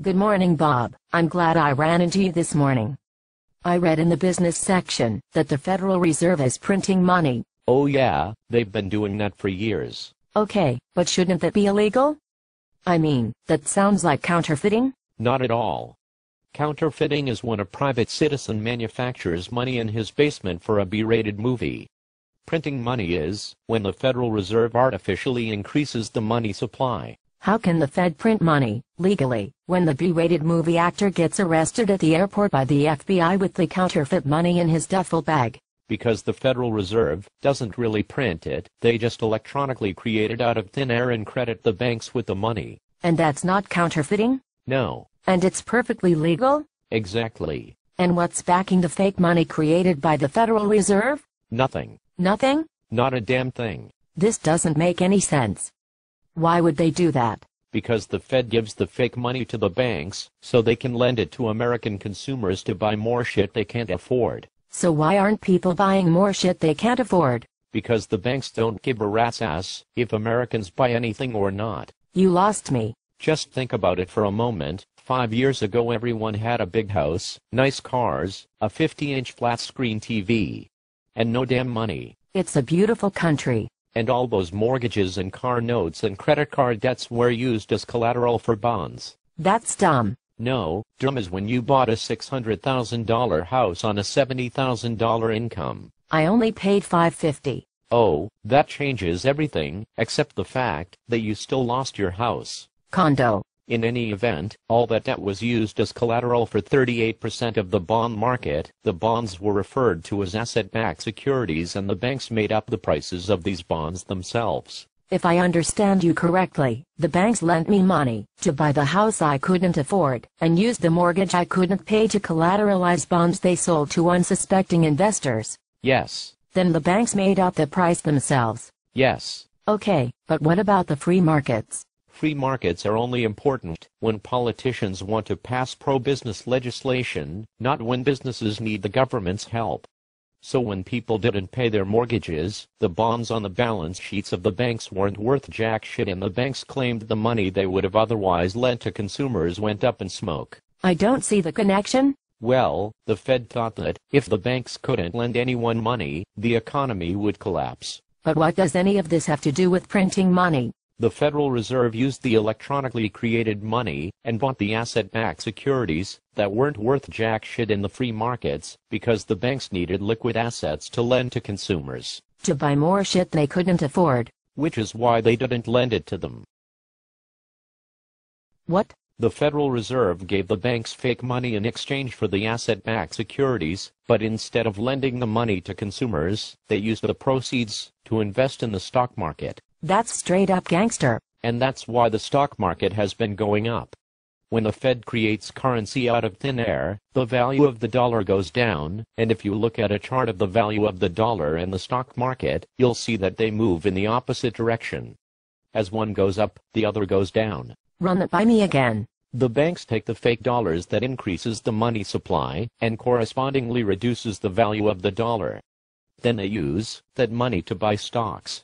Good morning, Bob. I'm glad I ran into you this morning. I read in the business section that the Federal Reserve is printing money. Oh yeah, they've been doing that for years. Okay, but shouldn't that be illegal? I mean, that sounds like counterfeiting? Not at all. Counterfeiting is when a private citizen manufactures money in his basement for a B-rated movie. Printing money is when the Federal Reserve artificially increases the money supply. How can the Fed print money, legally, when the B-rated movie actor gets arrested at the airport by the FBI with the counterfeit money in his duffel bag? Because the Federal Reserve doesn't really print it, they just electronically create it out of thin air and credit the banks with the money. And that's not counterfeiting? No. And it's perfectly legal? Exactly. And what's backing the fake money created by the Federal Reserve? Nothing. Nothing? Not a damn thing. This doesn't make any sense. Why would they do that? Because the Fed gives the fake money to the banks, so they can lend it to American consumers to buy more shit they can't afford. So why aren't people buying more shit they can't afford? Because the banks don't give a rat's ass if Americans buy anything or not. You lost me. Just think about it for a moment. 5 years ago everyone had a big house, nice cars, a 50-inch flat-screen TV. And no damn money. It's a beautiful country. And all those mortgages and car notes and credit card debts were used as collateral for bonds. That's dumb. No, dumb is when you bought a $600,000 house on a $70,000 income. I only paid $550. Oh, that changes everything, except the fact that you still lost your house. Condo. In any event, all that debt was used as collateral for 38% of the bond market. The bonds were referred to as asset-backed securities and the banks made up the prices of these bonds themselves. If I understand you correctly, the banks lent me money to buy the house I couldn't afford, and used the mortgage I couldn't pay to collateralize bonds they sold to unsuspecting investors. Yes. Then the banks made up the price themselves. Yes. Okay, but what about the free markets? Free markets are only important when politicians want to pass pro-business legislation, not when businesses need the government's help. So when people didn't pay their mortgages, the bonds on the balance sheets of the banks weren't worth jack shit and the banks claimed the money they would have otherwise lent to consumers went up in smoke. I don't see the connection. Well, the Fed thought that if the banks couldn't lend anyone money, the economy would collapse. But what does any of this have to do with printing money? The Federal Reserve used the electronically created money and bought the asset-backed securities that weren't worth jack shit in the free markets because the banks needed liquid assets to lend to consumers. To buy more shit they couldn't afford. Which is why they didn't lend it to them. What? The Federal Reserve gave the banks fake money in exchange for the asset-backed securities, but instead of lending the money to consumers, they used the proceeds to invest in the stock market. That's straight up gangster. And that's why the stock market has been going up. When the Fed creates currency out of thin air, the value of the dollar goes down, and if you look at a chart of the value of the dollar and the stock market, you'll see that they move in the opposite direction. As one goes up, the other goes down. Run it by me again. The banks take the fake dollars that increases the money supply, and correspondingly reduces the value of the dollar. Then they use that money to buy stocks.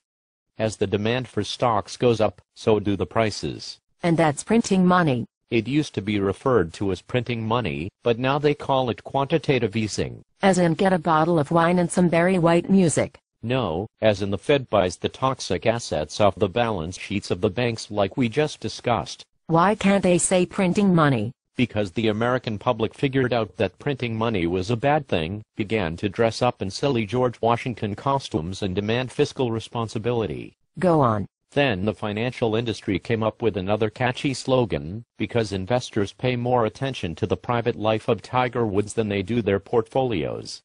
As the demand for stocks goes up, so do the prices. And that's printing money. It used to be referred to as printing money, but now they call it quantitative easing. As in get a bottle of wine and some Barry White music. No, as in the Fed buys the toxic assets off the balance sheets of the banks like we just discussed. Why can't they say printing money? Because the American public figured out that printing money was a bad thing, began to dress up in silly George Washington costumes and demand fiscal responsibility. Go on. Then the financial industry came up with another catchy slogan, because investors pay more attention to the private life of Tiger Woods than they do their portfolios.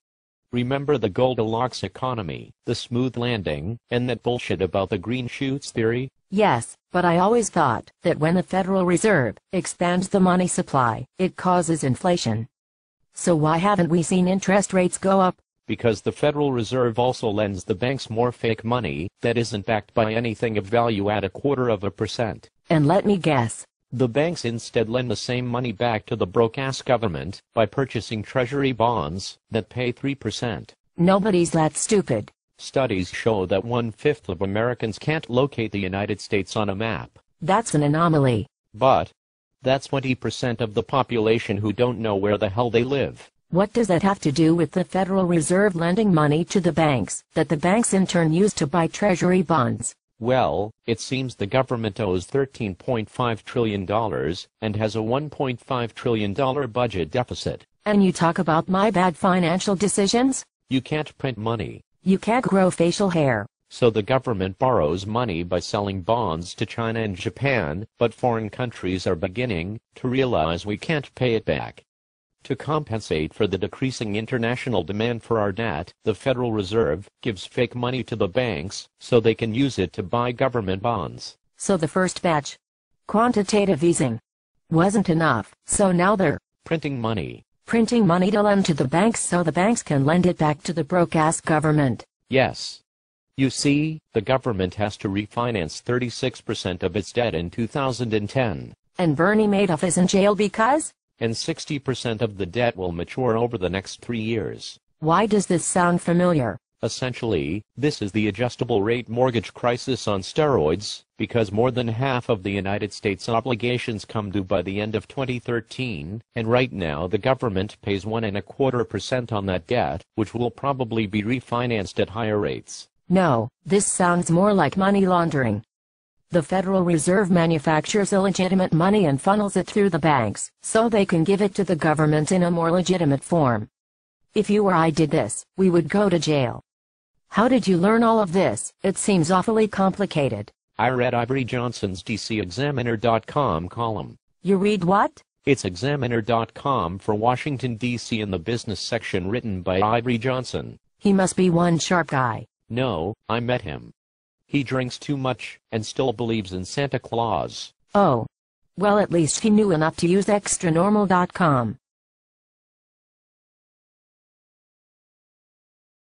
Remember the Goldilocks economy, the smooth landing, and that bullshit about the green shoots theory? Yes, but I always thought that when the Federal Reserve expands the money supply, it causes inflation. So why haven't we seen interest rates go up? Because the Federal Reserve also lends the banks more fake money that isn't backed by anything of value at 0.25%. And let me guess. The banks instead lend the same money back to the broke-ass government by purchasing treasury bonds that pay 3%. Nobody's that stupid. Studies show that 1/5 of Americans can't locate the United States on a map. That's an anomaly. But That's 20% of the population who don't know where the hell they live. What does that have to do with the Federal Reserve lending money to the banks, that the banks in turn use to buy treasury bonds? Well, it seems the government owes $13.5 trillion and has a $1.5 trillion budget deficit. And you talk about my bad financial decisions? You can't print money. You can't grow facial hair. So the government borrows money by selling bonds to China and Japan, but foreign countries are beginning to realize we can't pay it back. To compensate for the decreasing international demand for our debt, the Federal Reserve gives fake money to the banks so they can use it to buy government bonds. So the first batch, quantitative easing, wasn't enough, so now they're printing money. Printing money to lend to the banks so the banks can lend it back to the broke-ass government. Yes. You see, the government has to refinance 36% of its debt in 2010. And Bernie Madoff is in jail because? And 60% of the debt will mature over the next 3 years. Why does this sound familiar? Essentially, this is the adjustable rate mortgage crisis on steroids, because more than half of the United States obligations come due by the end of 2013, and right now the government pays 1.25% on that debt, which will probably be refinanced at higher rates. No, this sounds more like money laundering. The Federal Reserve manufactures illegitimate money and funnels it through the banks, so they can give it to the government in a more legitimate form. If you or I did this, we would go to jail. How did you learn all of this? It seems awfully complicated. I read Ivory Johnson's DCExaminer.com column. You read what? It's Examiner.com for Washington, D.C. in the business section written by Ivory Johnson. He must be one sharp guy. No, I met him. He drinks too much and still believes in Santa Claus. Oh. Well, at least he knew enough to use extranormal.com.